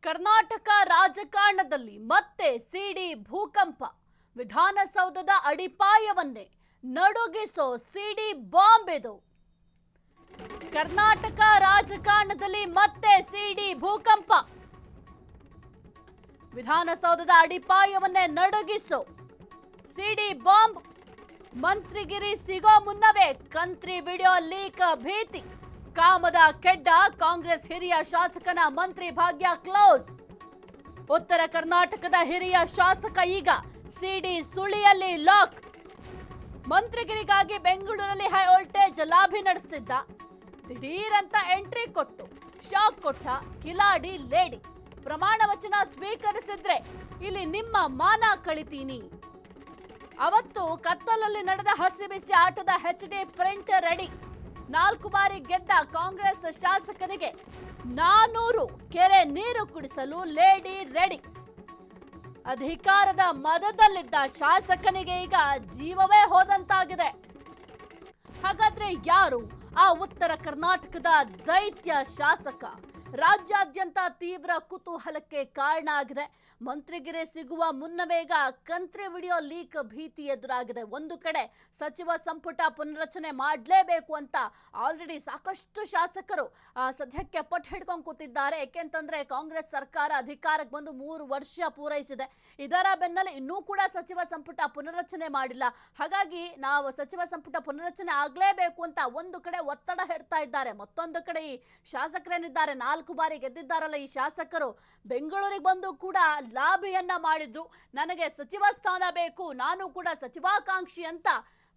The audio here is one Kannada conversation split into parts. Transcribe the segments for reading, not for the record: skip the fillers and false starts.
ಕರ್ನಾಟಕ ರಾಜಕಾರಣದಲ್ಲಿ ಮತ್ತೆ ಸಿಡಿ ಭೂಕಂಪ. ವಿಧಾನಸೌಧದ ಅಡಿಪಾಯವನ್ನೇ ನಡುಗಿಸೋ ಸಿಡಿ ಬಾಂಬ್ ಇದು. ಕರ್ನಾಟಕ ರಾಜಕಾರಣದಲ್ಲಿ ಮತ್ತೆ ಸಿಡಿ ಭೂಕಂಪ. ವಿಧಾನಸೌಧದ ಅಡಿಪಾಯವನ್ನೇ ನಡುಗಿಸೋ ಸಿಡಿ ಬಾಂಬ್. ಮಂತ್ರಿಗಿರಿ ಸಿಗೋ ಮುನ್ನವೇ ಕಂತ್ರಿ ವಿಡಿಯೋ ಲೀಕ್ ಭೀತಿ. ಕಾಮದ ಕೆಡ್ಡ, ಕಾಂಗ್ರೆಸ್ ಹಿರಿಯ ಶಾಸಕನ ಮಂತ್ರಿ ಭಾಗ್ಯ ಕ್ಲೋಸ್. ಉತ್ತರ ಕರ್ನಾಟಕದ ಹಿರಿಯ ಶಾಸಕ ಈಗ ಸಿಡಿ ಸುಳಿಯಲ್ಲಿ ಲಾಕ್. ಮಂತ್ರಿಗಿರಿಗಾಗಿ ಬೆಂಗಳೂರಲ್ಲಿ ಹೈ ವೋಲ್ಟೇಜ್ ಲಾಬಿ ನಡೆಸುತ್ತಿದ್ದ. ದಿಢೀರಂತ ಎಂಟ್ರಿ ಕೊಟ್ಟು ಶಾಕ್ ಕೊಟ್ಟ ಕಿಲಾಡಿ ಲೇಡಿ. ಪ್ರಮಾಣ ವಚನ ಸ್ವೀಕರಿಸಿದ್ರೆ ಇಲ್ಲಿ ನಿಮ್ಮ ಮಾನ ಕಳಿತೀನಿ. ಅವತ್ತು ಕತ್ತಲಲ್ಲಿ ನಡೆದ ಹಸಿ ಬಿಸಿ ಆಟದ HD ಪ್ರಿಂಟ್ ರೆಡಿ. 4 ಬಾರಿ ಗೆದ್ದ ಕಾಂಗ್ರೆಸ್ ಶಾಸಕನಿಗೆ 400 ಕೆರೆ ನೀರು ಕುಡಿಸಲು ಲೇಡಿ ರೆಡಿ. ಅಧಿಕಾರದ ಮದದಲ್ಲಿದ್ದ ಶಾಸಕನಿಗೆ ಈಗ ಜೀವವೇ ಹೋದಂತಾಗಿದೆ. ಹಾಗಾದ್ರೆ ಯಾರು ಆ ಉತ್ತರ ಕರ್ನಾಟಕದ ದೈತ್ಯ ಶಾಸಕ? ರಾಜ್ಯಾದ್ಯಂತ ತೀವ್ರ ಕುತೂಹಲಕ್ಕೆ ಕಾರಣ ಆಗಿದೆ. ಮಂತ್ರಿಗಿರಿ ಸಿಗುವ ಮುನ್ನವೇಗ ಕಂತ್ರಿ ವಿಡಿಯೋ ಲೀಕ್ ಭೀತಿ ಎದುರಾಗಿದೆ. ಒಂದು ಕಡೆ ಸಚಿವ ಸಂಪುಟ ಪುನರಚನೆ ಮಾಡಲೇಬೇಕು ಅಂತ ಆಲ್ರೆಡಿ ಸಾಕಷ್ಟು ಶಾಸಕರು ಸದ್ಯಕ್ಕೆ ಪಟ್ಟು ಹಿಡ್ಕೊಂಡು ಕೂತಿದ್ದಾರೆ. ಏಕೆಂತಂದ್ರೆ ಕಾಂಗ್ರೆಸ್ ಸರ್ಕಾರ ಅಧಿಕಾರಕ್ಕೆ ಬಂದು 3 ವರ್ಷ ಪೂರೈಸಿದೆ. ಇದರ ಬೆನ್ನಲ್ಲೇ ಇನ್ನೂ ಕೂಡ ಸಚಿವ ಸಂಪುಟ ಪುನರಚನೆ ಮಾಡಿಲ್ಲ. ಹಾಗಾಗಿ ನಾವು ಸಚಿವ ಸಂಪುಟ ಪುನರಚನೆ ಆಗಲೇಬೇಕು ಅಂತ ಒಂದು ಕಡೆ ಒತ್ತಡ ಹೇರ್ತಾ ಇದ್ದಾರೆ. ಮತ್ತೊಂದು ಕಡೆ ಈ ಶಾಸಕರೇನಿದ್ದಾರೆ, 4 ಬಾರಿ ಗೆದ್ದಿದ್ದಾರಲ್ಲ ಈ ಶಾಸಕರು, ಬೆಂಗಳೂರಿಗೆ ಬಂದು ಕೂಡ ಲಾಬಿಯನ್ನ ಮಾಡಿದ್ರು. ನನಗೆ ಸಚಿವ ಸ್ಥಾನ ಬೇಕು, ನಾನು ಕೂಡ ಸಚಿವಾಕಾಂಕ್ಷಿ ಅಂತ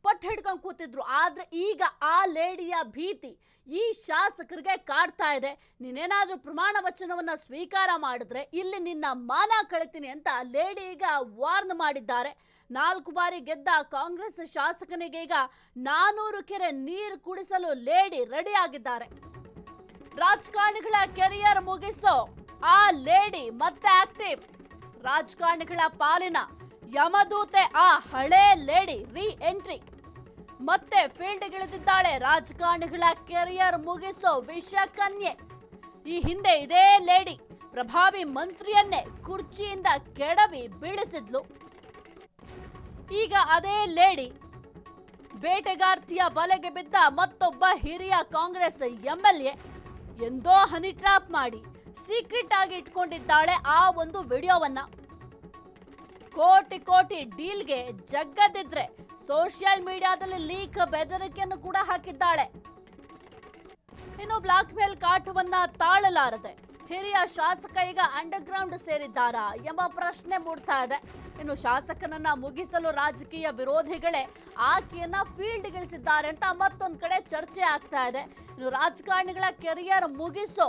ಪಟ್ಟು ಹಿಡ್ಕೊಂಡು ಕೂತಿದ್ರು. ಆದ್ರೆ ಈಗ ಆ ಲೇಡಿಯ ಭೀತಿ ಈ ಶಾಸಕರಿಗೆ ಕಾಡ್ತಾ ಇದೆ. ನೀನೇನಾದ್ರೂ ಪ್ರಮಾಣ ವಚನವನ್ನ ಸ್ವೀಕಾರ ಮಾಡಿದ್ರೆ ಇಲ್ಲಿ ನಿನ್ನ ಮಾನ ಕಳಿತೀನಿ ಅಂತ ಲೇಡಿ ಈಗ ವಾರ್ನ್ ಮಾಡಿದ್ದಾರೆ. 4 ಬಾರಿ ಗೆದ್ದ ಕಾಂಗ್ರೆಸ್ ಶಾಸಕನಿಗೆ ಈಗ 400 ಕೆರೆ ನೀರು ಕುಡಿಸಲು ಲೇಡಿ ರೆಡಿ ಆಗಿದ್ದಾರೆ. ರಾಜಕಾರಣಿಗಳ ಕೆರಿಯರ್ ಮುಗಿಸೋ ಆ ಲೇಡಿ ಮತ್ತೆ ಆಕ್ಟಿವ್. ರಾಜಕಾರಣಿಗಳ ಪಾಲಿನ ಯಮದೂತೆ ಆ ಹಳೆ ಲೇಡಿ ರೀ ಎಂಟ್ರಿ. ಮತ್ತೆ ಫೀಲ್ಡ್ಗಿಳಿದಿದ್ದಾಳೆ. ರಾಜಕಾರಣಿಗಳ ಕೆರಿಯರ್ ಮುಗಿಸೋ ವಿಷಕನ್ಯೆ. ಈ ಹಿಂದೆ ಇದೇ ಲೇಡಿ ಪ್ರಭಾವಿ ಮಂತ್ರಿಯನ್ನೇ ಕುರ್ಚಿಯಿಂದ ಕೆಡವಿ ಬೀಳಿಸಿದ್ಲು. ಈಗ ಅದೇ ಲೇಡಿ ಬೇಟೆಗಾರ್ತಿಯ ಬಲೆಗೆ ಬಿದ್ದ ಮತ್ತೊಬ್ಬ ಹಿರಿಯ ಕಾಂಗ್ರೆಸ್ MLA ಎಂದೋ ಹನಿ ಟ್ರಾಪ್ ಮಾಡಿ ಸೀಕ್ರೆಟ್ ಆಗಿ ಇಟ್ಕೊಂಡಿದ್ದಾಳೆ ಆ ಒಂದು ವಿಡಿಯೋವನ್ನ. ಕೋಟಿ ಡೀಲ್ಗೆ ಜಗ್ಗದಿದ್ರೆ ಸೋಷಿಯಲ್ ಮೀಡಿಯಾದಲ್ಲಿ ಲೀಕ್ ಬೆದರಿಕೆಯನ್ನು ಕೂಡ ಹಾಕಿದ್ದಾಳೆ. ಇನ್ನು ಬ್ಲಾಕ್ ಮೇಲ್ ಕಾಟವನ್ನ ತಾಳಲಾರದೆ ಹಿರಿಯ ಶಾಸಕ ಈಗ ಅಂಡರ್ಗ್ರೌಂಡ್ ಸೇರಿದ್ದಾರಾ ಎಂಬ ಪ್ರಶ್ನೆ ಮೂಡ್ತಾ ಇದೆ. ಇನ್ನು ಶಾಸಕನನ್ನ ಮುಗಿಸಲು ರಾಜಕೀಯ ವಿರೋಧಿಗಳೇ ಆಕೆಯನ್ನ ಫೀಲ್ಡ್ಗಿಳಿಸಿದ್ದಾರೆ ಅಂತ ಮತ್ತೊಂದು ಕಡೆ ಚರ್ಚೆ ಆಗ್ತಾ ಇದೆ. ಇನ್ನು ರಾಜಕಾರಣಿಗಳ ಕೆರಿಯರ್ ಮುಗಿಸೋ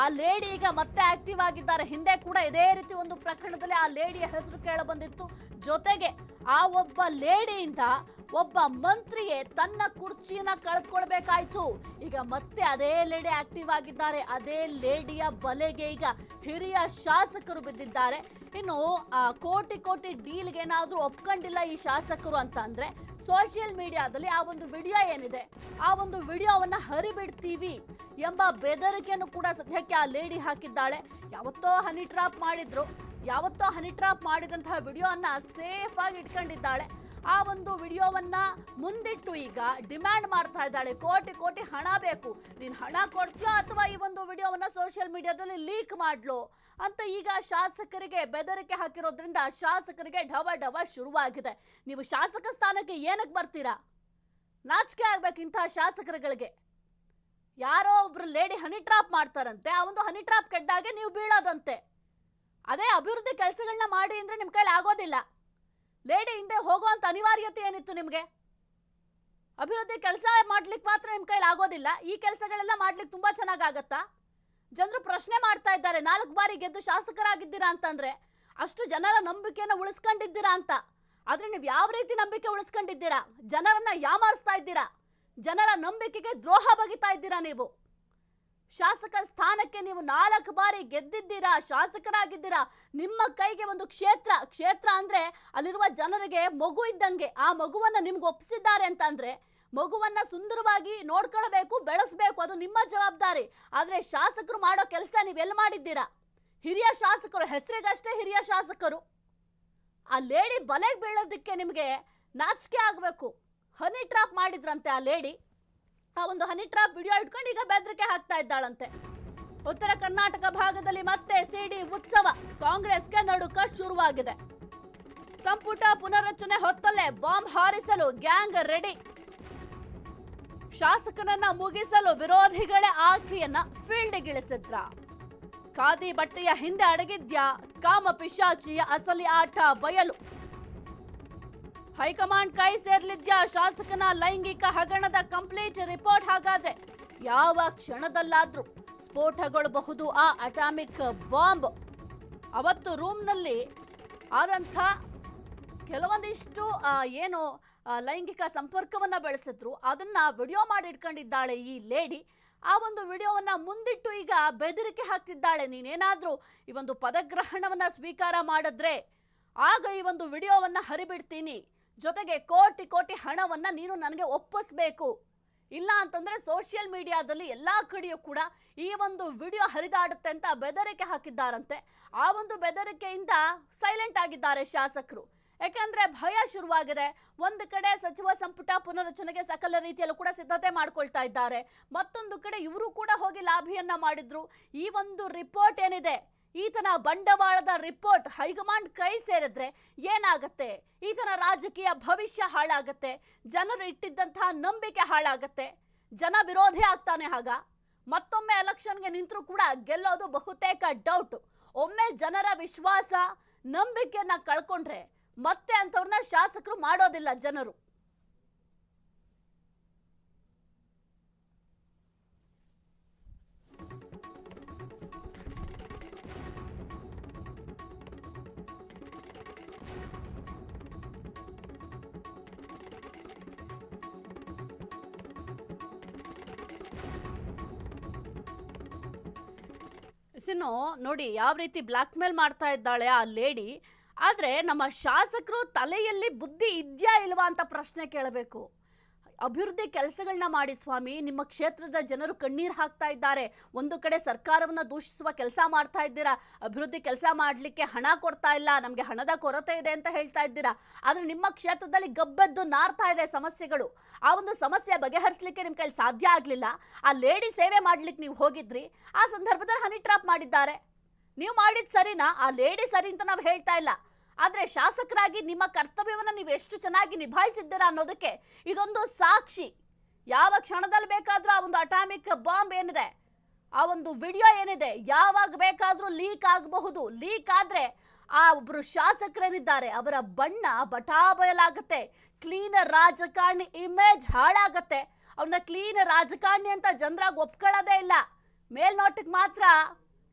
ಆ ಲೇಡಿ ಈಗ ಮತ್ತೆ ಆಕ್ಟಿವ್ ಆಗಿದ್ದಾರೆ. ಹಿಂದೆ ಕೂಡ ಇದೇ ರೀತಿ ಒಂದು ಪ್ರಕರಣದಲ್ಲಿ ಆ ಲೇಡಿಯ ಹೆಸರು ಕೇಳ ಬಂದಿತ್ತು. ಜೊತೆಗೆ ಆ ಒಬ್ಬ ಲೇಡಿಯಿಂದ ಒಬ್ಬ ಮಂತ್ರಿಯೇ ತನ್ನ ಕುರ್ಚಿಯನ್ನ ಕಳೆದುಕೊಳ್ಬೇಕಾಯ್ತು. ಈಗ ಮತ್ತೆ ಅದೇ ಲೇಡಿ ಆಕ್ಟಿವ್ ಆಗಿದ್ದಾರೆ. ಅದೇ ಲೇಡಿಯ ಬಲೆಗೆ ಈಗ ಹಿರಿಯ ಶಾಸಕರು ಬಿದ್ದಿದ್ದಾರೆ. ಇನ್ನು ಕೋಟಿ ಡೀಲ್ಗೆ ಏನಾದ್ರೂ ಒಪ್ಕೊಂಡಿಲ್ಲ ಈ ಶಾಸಕರು ಅಂತ ಅಂದ್ರೆ ಸೋಷಿಯಲ್ ಮೀಡಿಯಾದಲ್ಲಿ ಆ ಒಂದು ವಿಡಿಯೋ ಏನಿದೆ, ಆ ಒಂದು ವಿಡಿಯೋವನ್ನ ಹರಿಬಿಡ್ತೀವಿ ಎಂಬ ಬೆದರಿಕೆಯನ್ನು ಕೂಡ ಸದ್ಯಕ್ಕೆ ಆ ಲೇಡಿ ಹಾಕಿದ್ದಾಳೆ. ಯಾವತ್ತೋ ಹನಿ ಟ್ರಾಪ್ ಮಾಡಿದಂತಹ ವಿಡಿಯೋವನ್ನ ಸೇಫ್ ಆಗಿ ಇಟ್ಕೊಂಡಿದ್ದಾಳೆ. ಆ ಒಂದು ವಿಡಿಯೋವನ್ನ ಮುಂದಿಟ್ಟು ಈಗ ಡಿಮ್ಯಾಂಡ್ ಮಾಡ್ತಾ ಇದ್ದಾಳೆ. ಕೋಟಿ ಹಣ ಬೇಕು, ನೀನ್ ಹಣ ಕೊಡ್ತೀಯೋ ಅಥವಾ ಈ ಒಂದು ವಿಡಿಯೋವನ್ನ ಸೋಷಿಯಲ್ ಮೀಡಿಯಾದಲ್ಲಿ ಲೀಕ್ ಮಾಡ್ಲೋ ಅಂತ ಈಗ ಶಾಸಕರಿಗೆ ಬೆದರಿಕೆ ಹಾಕಿರೋದ್ರಿಂದ ಶಾಸಕರಿಗೆ ಢವ ಶುರುವಾಗಿದೆ. ನೀವು ಶಾಸಕ ಸ್ಥಾನಕ್ಕೆ ಏನಕ್ಕೆ ಬರ್ತೀರಾ? ನಾಚಿಕೆ ಆಗ್ಬೇಕು ಇಂತಹ ಶಾಸಕರುಗಳಿಗೆ. ಯಾರೋ ಒಬ್ರು ಲೇಡಿ ಹನಿ ಟ್ರಾಪ್ ಮಾಡ್ತಾರಂತೆ, ಆ ಒಂದು ಹನಿ ಟ್ರಾಪ್ ಕೆಡ್ಡಾಗೆ ನೀವು ಬೀಳೋದಂತೆ. ಅದೇ ಅಭಿವೃದ್ಧಿ ಕೆಲಸಗಳನ್ನ ಮಾಡಿ ಅಂದ್ರೆ ನಿಮ್ ಕೈಲಿ ಆಗೋದಿಲ್ಲ. ಲೇಡಿ ಹಿಂದೆ ಹೋಗುವಂತ ಅನಿವಾರ್ಯತೆ ಏನಿತ್ತು ನಿಮ್ಗೆ? ಅಭಿವೃದ್ಧಿ ಕೆಲಸ ಮಾಡ್ಲಿಕ್ಕೆ ಮಾತ್ರ ನಿಮ್ ಕೈಲಿ ಆಗೋದಿಲ್ಲ, ಈ ಕೆಲಸಗಳೆಲ್ಲ ಮಾಡ್ಲಿಕ್ಕೆ ತುಂಬಾ ಚೆನ್ನಾಗಾಗತ್ತಾ? ಜನರು ಪ್ರಶ್ನೆ ಮಾಡ್ತಾ ಇದ್ದಾರೆ. 4 ಬಾರಿ ಗೆದ್ದು ಶಾಸಕರಾಗಿದ್ದೀರಾ ಅಂತಂದ್ರೆ ಅಷ್ಟು ಜನರ ನಂಬಿಕೆಯನ್ನ ಉಳಿಸ್ಕೊಂಡಿದ್ದೀರಾ ಅಂತ. ಆದ್ರೆ ನೀವು ಯಾವ ರೀತಿ ನಂಬಿಕೆ ಉಳಿಸ್ಕೊಂಡಿದ್ದೀರಾ? ಜನರನ್ನ ಯಾಮಾರಿಸ್ತಾ ಇದ್ದೀರಾ, ಜನರ ನಂಬಿಕೆಗೆ ದ್ರೋಹ ಬಗೆತಾ ಇದ್ದೀರಾ. ನೀವು ಶಾಸಕ ಸ್ಥಾನಕ್ಕೆ ನೀವು 4 ಬಾರಿ ಗೆದ್ದಿದ್ದೀರಾ, ಶಾಸಕರಾಗಿದ್ದೀರಾ. ನಿಮ್ಮ ಕೈಗೆ ಒಂದು ಕ್ಷೇತ್ರ ಅಂದ್ರೆ ಅಲ್ಲಿರುವ ಜನರಿಗೆ ಮಗು ಇದ್ದಂಗೆ. ಆ ಮಗುವನ್ನ ನಿಮ್ಗೆ ಒಪ್ಪಿಸಿದ್ದಾರೆ ಅಂತಂದ್ರೆ ಮಗುವನ್ನ ಸುಂದರವಾಗಿ ನೋಡ್ಕೊಳ್ಬೇಕು, ಬೆಳೆಸಬೇಕು, ಅದು ನಿಮ್ಮ ಜವಾಬ್ದಾರಿ. ಆದ್ರೆ ಶಾಸಕರು ಮಾಡೋ ಕೆಲಸ ನೀವೆಲ್ಲ ಮಾಡಿದ್ದೀರಾ? ಹಿರಿಯ ಶಾಸಕರು, ಹೆಸರಿಗಷ್ಟೇ ಹಿರಿಯ ಶಾಸಕರು. ಆ ಲೇಡಿ ಬಲೆಗೆ ಬೀಳೋದಕ್ಕೆ ನಿಮಗೆ ನಾಚಿಕೆ ಆಗಬೇಕು. ಹನಿ ಟ್ರಾಪ್ ಮಾಡಿದ್ರಂತೆ ಆ ಲೇಡಿ. ಆ ಒಂದು ಹನಿ ಟ್ರಾಪ್ ವಿಡಿಯೋ ಇಟ್ಕೊಂಡು ಈಗ ಬೆದರಿಕೆ ಹಾಕ್ತಾ ಇದ್ದಾಳಂತೆ. ಉತ್ತರ ಕರ್ನಾಟಕ ಭಾಗದಲ್ಲಿ ಮತ್ತೆ ಸಿಡಿ ಉತ್ಸವ, ಕಾಂಗ್ರೆಸ್ಗೆ ನಡುಕ ಶುರುವಾಗಿದೆ. ಸಂಪುಟ ಪುನರ್ರಚನೆ ಹೊತ್ತಲ್ಲೇ ಬಾಂಬ್ ಹಾರಿಸಲು ಗ್ಯಾಂಗ್ ರೆಡಿ. ಶಾಸಕನನ್ನ ಮುಗಿಸಲು ವಿರೋಧಿಗಳೇ ಆಕೆಯನ್ನ ಫೀಲ್ಡ್ಗಿಳಿಸಿದ್ರ. ಖಾದಿ ಬಟ್ಟೆಯ ಹಿಂದೆ ಅಡಗಿದ್ಯಾ ಕಾಮ ಪಿಶಾಚಿಯ ಅಸಲಿ ಆಟ ಬಯಲು. ಹೈಕಮಾಂಡ್ ಕೈ ಸೇರ್ಲಿದ್ಯಾ ಶಾಸಕನ ಲೈಂಗಿಕ ಹಗರಣದ ಕಂಪ್ಲೀಟ್ ರಿಪೋರ್ಟ್. ಹಾಗಾದ್ರೆ ಯಾವ ಕ್ಷಣದಲ್ಲಾದ್ರೂ ಸ್ಫೋಟಗೊಳ್ಳಬಹುದು ಆ ಅಟಾಮಿಕ್ ಬಾಂಬ್. ಅವತ್ತು ರೂಮ್ನಲ್ಲಿ ಆದಂಥ ಕೆಲವೊಂದಿಷ್ಟು ಏನು ಲೈಂಗಿಕ ಸಂಪರ್ಕವನ್ನ ಬೆಳೆಸಿದ್ರು, ಅದನ್ನ ವಿಡಿಯೋ ಮಾಡಿ ಇಟ್ಕೊಂಡಿದ್ದಾಳೆ ಈ ಲೇಡಿ. ಆ ಒಂದು ವಿಡಿಯೋವನ್ನ ಮುಂದಿಟ್ಟು ಈಗ ಬೆದರಿಕೆ ಹಾಕ್ತಿದ್ದಾಳೆ. ನೀನೇನಾದ್ರೂ ಈ ಒಂದು ಪದಗ್ರಹಣವನ್ನ ಸ್ವೀಕಾರ ಮಾಡಿದ್ರೆ ಆಗ ಈ ಒಂದು ವಿಡಿಯೋವನ್ನ ಹರಿಬಿಡ್ತೀನಿ, ಜೊತೆಗೆ ಕೋಟಿ ಕೋಟಿ ಹಣವನ್ನ ನೀನು ನನಗೆ ಒಪ್ಪಿಸ್ಬೇಕು, ಇಲ್ಲ ಅಂತಂದ್ರೆ ಸೋಷಿಯಲ್ ಮೀಡಿಯಾದಲ್ಲಿ ಎಲ್ಲಾ ಕಡೆಯೂ ಕೂಡ ಈ ಒಂದು ವಿಡಿಯೋ ಹರಿದಾಡುತ್ತೆ ಅಂತ ಬೆದರಿಕೆ ಹಾಕಿದ್ದಾರಂತೆ. ಆ ಒಂದು ಬೆದರಿಕೆಯಿಂದ ಸೈಲೆಂಟ್ ಆಗಿದ್ದಾರೆ ಶಾಸಕರು. ಯಾಕಂದ್ರೆ ಭಯ ಶುರುವಾಗಿದೆ. ಒಂದು ಕಡೆ ಸಚಿವ ಸಂಪುಟ ಪುನರ್ರಚನೆಗೆ ಸಕಲ ರೀತಿಯಲ್ಲೂ ಕೂಡ ಸಿದ್ಧತೆ ಮಾಡ್ಕೊಳ್ತಾ ಇದ್ದಾರೆ. ಮತ್ತೊಂದು ಕಡೆ ಇವರು ಕೂಡ ಹೋಗಿ ಲಾಭಿಯನ್ನ ಮಾಡಿದ್ರು. ಈ ಒಂದು ರಿಪೋರ್ಟ್ ಏನಿದೆ, ಈತನ ಬಂಡವಾಳದ ರಿಪೋರ್ಟ್ ಹೈಕಮಾಂಡ್ ಕೈ ಸೇರಿದ್ರೆ ಏನಾಗತ್ತೆ? ಈತನ ರಾಜಕೀಯ ಭವಿಷ್ಯ ಹಾಳಾಗತ್ತೆ, ಜನರು ಇಟ್ಟಿದ್ದಂತಹ ನಂಬಿಕೆ ಹಾಳಾಗತ್ತೆ, ಜನ ವಿರೋಧಿ ಆಗ್ತಾನೆ. ಆಗ ಮತ್ತೊಮ್ಮೆ ಎಲೆಕ್ಷನ್ಗೆ ನಿಂತರೂ ಕೂಡ ಗೆಲ್ಲೋದು ಬಹುತೇಕ ಡೌಟ್. ಒಮ್ಮೆ ಜನರ ವಿಶ್ವಾಸ ನಂಬಿಕೆಯನ್ನ ಕಳ್ಕೊಂಡ್ರೆ ಮತ್ತೆ ಅಂತವ್ರನ್ನ ಶಾಸಕರು ಮಾಡೋದಿಲ್ಲ ಜನರು. ಇನ್ನು ನೋಡಿ ಯಾವ ರೀತಿ ಬ್ಲಾಕ್ ಮೇಲ್ ಮಾಡ್ತಾ ಇದ್ದಾಳೆ ಆ ಲೇಡಿ. ಆದ್ರೆ ನಮ್ಮ ಶಾಸಕರು ತಲೆಯಲ್ಲಿ ಬುದ್ಧಿ ಇದ್ಯಾ ಇಲ್ವಾ ಅಂತ ಪ್ರಶ್ನೆ ಕೇಳಬೇಕು. ಅಭಿವೃದ್ಧಿ ಕೆಲಸಗಳನ್ನ ಮಾಡಿ ಸ್ವಾಮಿ, ನಿಮ್ಮ ಕ್ಷೇತ್ರದ ಜನರು ಕಣ್ಣೀರು ಹಾಕ್ತಾ ಇದ್ದಾರೆ. ಒಂದು ಕಡೆ ಸರ್ಕಾರವನ್ನ ದೂಷಿಸುವ ಕೆಲಸ ಮಾಡ್ತಾ ಇದ್ದೀರಾ, ಅಭಿವೃದ್ಧಿ ಕೆಲಸ ಮಾಡ್ಲಿಕ್ಕೆ ಹಣ ಕೊಡ್ತಾ ಇಲ್ಲ, ನಮ್ಗೆ ಹಣದ ಕೊರತೆ ಇದೆ ಅಂತ ಹೇಳ್ತಾ ಇದ್ದೀರಾ. ಆದ್ರೆ ನಿಮ್ಮ ಕ್ಷೇತ್ರದಲ್ಲಿ ಗಬ್ಬೆದ್ದು ನಾರ್ತಾ ಇದೆ ಸಮಸ್ಯೆಗಳು. ಆ ಒಂದು ಸಮಸ್ಯೆ ಬಗೆಹರಿಸಲಿಕ್ಕೆ ನಿಮ್ ಕೈಲಿ ಸಾಧ್ಯ ಆಗ್ಲಿಲ್ಲ. ಆ ಲೇಡಿ ಸೇವೆ ಮಾಡ್ಲಿಕ್ಕೆ ನೀವು ಹೋಗಿದ್ರಿ, ಆ ಸಂದರ್ಭದಲ್ಲಿ ಹನಿ ಟ್ರಾಪ್ ಮಾಡಿದ್ದಾರೆ. ನೀವು ಮಾಡಿದ್ ಸರಿನಾ? ಆ ಲೇಡಿ ಸರಿ ಅಂತ ನಾವು ಹೇಳ್ತಾ ಇಲ್ಲ. ಆದ್ರೆ ಶಾಸಕರಾಗಿ ನಿಮ್ಮ ಕರ್ತವ್ಯವನ್ನ ನೀವು ಎಷ್ಟು ಚೆನ್ನಾಗಿ ನಿಭಾಯಿಸಿದ್ದೀರಾ ಅನ್ನೋದಕ್ಕೆ ಇದೊಂದು ಸಾಕ್ಷಿ. ಯಾವ ಕ್ಷಣದಲ್ಲಿ ಬೇಕಾದ್ರೂ ಆ ಒಂದು ಅಟಾಮಿಕ್ ಬಾಂಬ್ ಏನಿದೆ, ಆ ಒಂದು ವಿಡಿಯೋ ಏನಿದೆ, ಯಾವಾಗ ಬೇಕಾದ್ರೂ ಲೀಕ್ ಆಗಬಹುದು. ಲೀಕ್ ಆದ್ರೆ ಆ ಒಬ್ರು ಶಾಸಕರೇನಿದ್ದಾರೆ ಅವರ ಬಣ್ಣ ಬಟಾಬಯಲಾಗತ್ತೆ. ಕ್ಲೀನ್ ರಾಜಕಾರಣಿ ಇಮೇಜ್ ಹಾಳಾಗತ್ತೆ. ಅವ್ರನ್ನ ಕ್ಲೀನ್ ರಾಜಕಾರಣಿ ಅಂತ ಜನರಾಗಿ ಒಪ್ಕೊಳ್ಳೋದೇ ಇಲ್ಲ. ಮೇಲ್ನೋಟಕ್ಕೆ ಮಾತ್ರ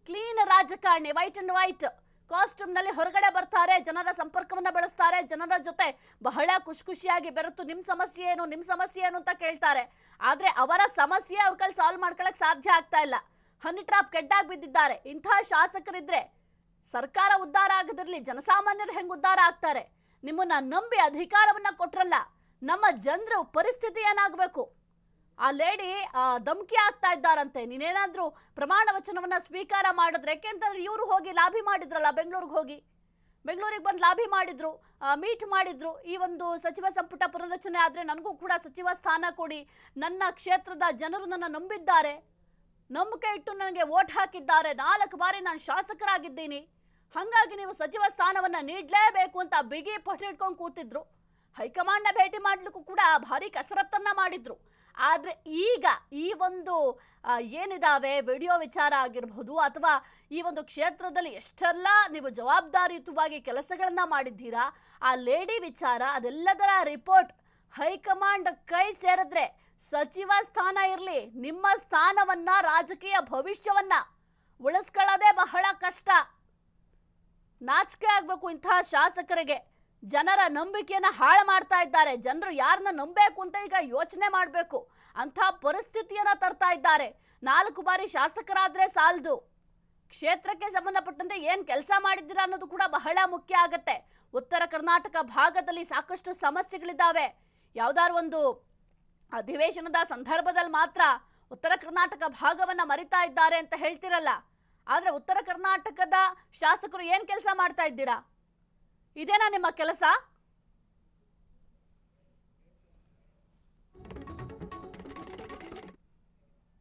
ಕ್ಲೀನ್ ರಾಜಕಾರಣಿ, ವೈಟ್ ಅಂಡ್ ವೈಟ್ ಕಾಸ್ಟ್ಯೂಮ್ ನಲ್ಲಿ ಹೊರಗಡೆ ಬರ್ತಾರೆ, ಜನರ ಸಂಪರ್ಕವನ್ನ ಬೆಳೆಸ್ತಾರೆ, ಜನರ ಜೊತೆ ಬಹಳ ಖುಷಿಯಾಗಿ ಬೆರೆತು ನಿಮ್ ಸಮಸ್ಯೆ ಏನು, ನಿಮ್ ಸಮಸ್ಯೆ ಏನು ಅಂತ ಕೇಳ್ತಾರೆ. ಆದ್ರೆ ಅವರ ಸಮಸ್ಯೆ ಅವ್ರ ಕೈಲಿ ಸಾಲ್ವ್ ಮಾಡ್ಕೊಳಕ್ ಸಾಧ್ಯ ಆಗ್ತಾ ಇಲ್ಲ. ಹನಿ ಟ್ರಾಪ್ ಕೆಡ್ಡಾಗಿ ಬಿದ್ದಿದ್ದಾರೆ. ಇಂತಹ ಶಾಸಕರಿದ್ರೆ ಸರ್ಕಾರ ಉದ್ಧಾರ ಆಗದಿರ್ಲಿ, ಜನಸಾಮಾನ್ಯರು ಹೆಂಗ್ ಉದ್ಧಾರ ಆಗ್ತಾರೆ? ನಿಮ್ಮನ್ನ ನಂಬಿ ಅಧಿಕಾರವನ್ನ ಕೊಟ್ರಲ್ಲ, ನಮ್ಮ ಜನರ ಪರಿಸ್ಥಿತಿ ಏನಾಗಬೇಕು? ಆ ಲೇಡಿ ಧಮಕಿ ಆಗ್ತಾ ಇದ್ದಾರಂತೆ, ನೀನೇನಾದ್ರೂ ಪ್ರಮಾಣ ವಚನವನ್ನ ಸ್ವೀಕಾರ ಮಾಡಿದ್ರೆ, ಯಾಕೆಂತಂದ್ರೆ ಇವರು ಹೋಗಿ ಲಾಭಿ ಮಾಡಿದ್ರಲ್ಲ, ಬೆಂಗಳೂರಿಗೆ ಬಂದು ಲಾಭಿ ಮಾಡಿದ್ರು, ಮೀಟ್ ಮಾಡಿದ್ರು. ಈ ಒಂದು ಸಚಿವ ಸಂಪುಟ ಪುನರ್ರಚನೆ ಆದ್ರೆ ನನಗೂ ಕೂಡ ಸಚಿವ ಸ್ಥಾನ ಕೊಡಿ, ನನ್ನ ಕ್ಷೇತ್ರದ ಜನರು ನನ್ನ ನಂಬಿದ್ದಾರೆ, ನಂಬಿಕೆ ಇಟ್ಟು ನನಗೆ ವೋಟ್ ಹಾಕಿದ್ದಾರೆ, 4 ಬಾರಿ ನಾನು ಶಾಸಕರಾಗಿದ್ದೀನಿ, ಹಾಗಾಗಿ ನೀವು ಸಚಿವ ಸ್ಥಾನವನ್ನ ನೀಡಲೇಬೇಕು ಅಂತ ಬಿಗಿ ಪಟ್ಟು ಇಟ್ಕೊಂಡು ಕೂತಿದ್ರು. ಹೈಕಮಾಂಡ್ನ ಭೇಟಿ ಮಾಡ್ಲಿಕ್ಕೂ ಕೂಡ ಭಾರಿ ಕಸರತ್ತನ್ನ ಮಾಡಿದ್ರು. ಆದ್ರೆ ಈಗ ಈ ಒಂದು ಏನಿದಾವೆ ವಿಡಿಯೋ ವಿಚಾರ ಆಗಿರಬಹುದು, ಅಥವಾ ಈ ಒಂದು ಕ್ಷೇತ್ರದಲ್ಲಿ ಎಷ್ಟೆಲ್ಲ ನೀವು ಜವಾಬ್ದಾರಿಯುತವಾಗಿ ಕೆಲಸಗಳನ್ನ ಮಾಡಿದ್ದೀರಾ, ಆ ಲೇಡಿ ವಿಚಾರ, ಅದೆಲ್ಲದರ ರಿಪೋರ್ಟ್ ಹೈಕಮಾಂಡ್ ಕೈ ಸೇರಿದ್ರೆ ಸಚಿವ ಸ್ಥಾನ ಇರಲಿ, ನಿಮ್ಮ ಸ್ಥಾನವನ್ನ, ರಾಜಕೀಯ ಭವಿಷ್ಯವನ್ನ ಉಳಿಸ್ಕೊಳ್ಳೋದೇ ಬಹಳ ಕಷ್ಟ. ನಾಚಿಕೆ ಆಗ್ಬೇಕು ಇಂತಹ ಶಾಸಕರಿಗೆ. ಜನರ ನಂಬಿಕೆಯನ್ನ ಹಾಳು ಮಾಡ್ತಾ ಇದ್ದಾರೆ. ಜನರು ಯಾರನ್ನ ನಂಬೇಕು ಅಂತ ಈಗ ಯೋಚನೆ ಮಾಡಬೇಕು. ಅಂಥ ಪರಿಸ್ಥಿತಿಯನ್ನ ತರ್ತಾ ಇದ್ದಾರೆ. 4 ಬಾರಿ ಶಾಸಕರಾದ್ರೆ ಸಾಲದು, ಕ್ಷೇತ್ರಕ್ಕೆ ಸಂಬಂಧಪಟ್ಟಂತೆ ಏನ್ ಕೆಲಸ ಮಾಡಿದ್ದೀರಾ ಅನ್ನೋದು ಕೂಡ ಬಹಳ ಮುಖ್ಯ ಆಗತ್ತೆ. ಉತ್ತರ ಕರ್ನಾಟಕ ಭಾಗದಲ್ಲಿ ಸಾಕಷ್ಟು ಸಮಸ್ಯೆಗಳಿದ್ದಾವೆ. ಯಾವ್ದಾದ್ರು ಒಂದು ಅಧಿವೇಶನದ ಸಂದರ್ಭದಲ್ಲಿ ಮಾತ್ರ ಉತ್ತರ ಕರ್ನಾಟಕ ಭಾಗವನ್ನ ಮರಿತಾ ಇದ್ದಾರೆ ಅಂತ ಹೇಳ್ತಿರಲ್ಲ, ಆದ್ರೆ ಉತ್ತರ ಕರ್ನಾಟಕದ ಶಾಸಕರು ಏನ್ ಕೆಲಸ ಮಾಡ್ತಾ ಇದ್ದೀರಾ? ಇದೇನಾ ನಿಮ್ಮ ಕೆಲಸ?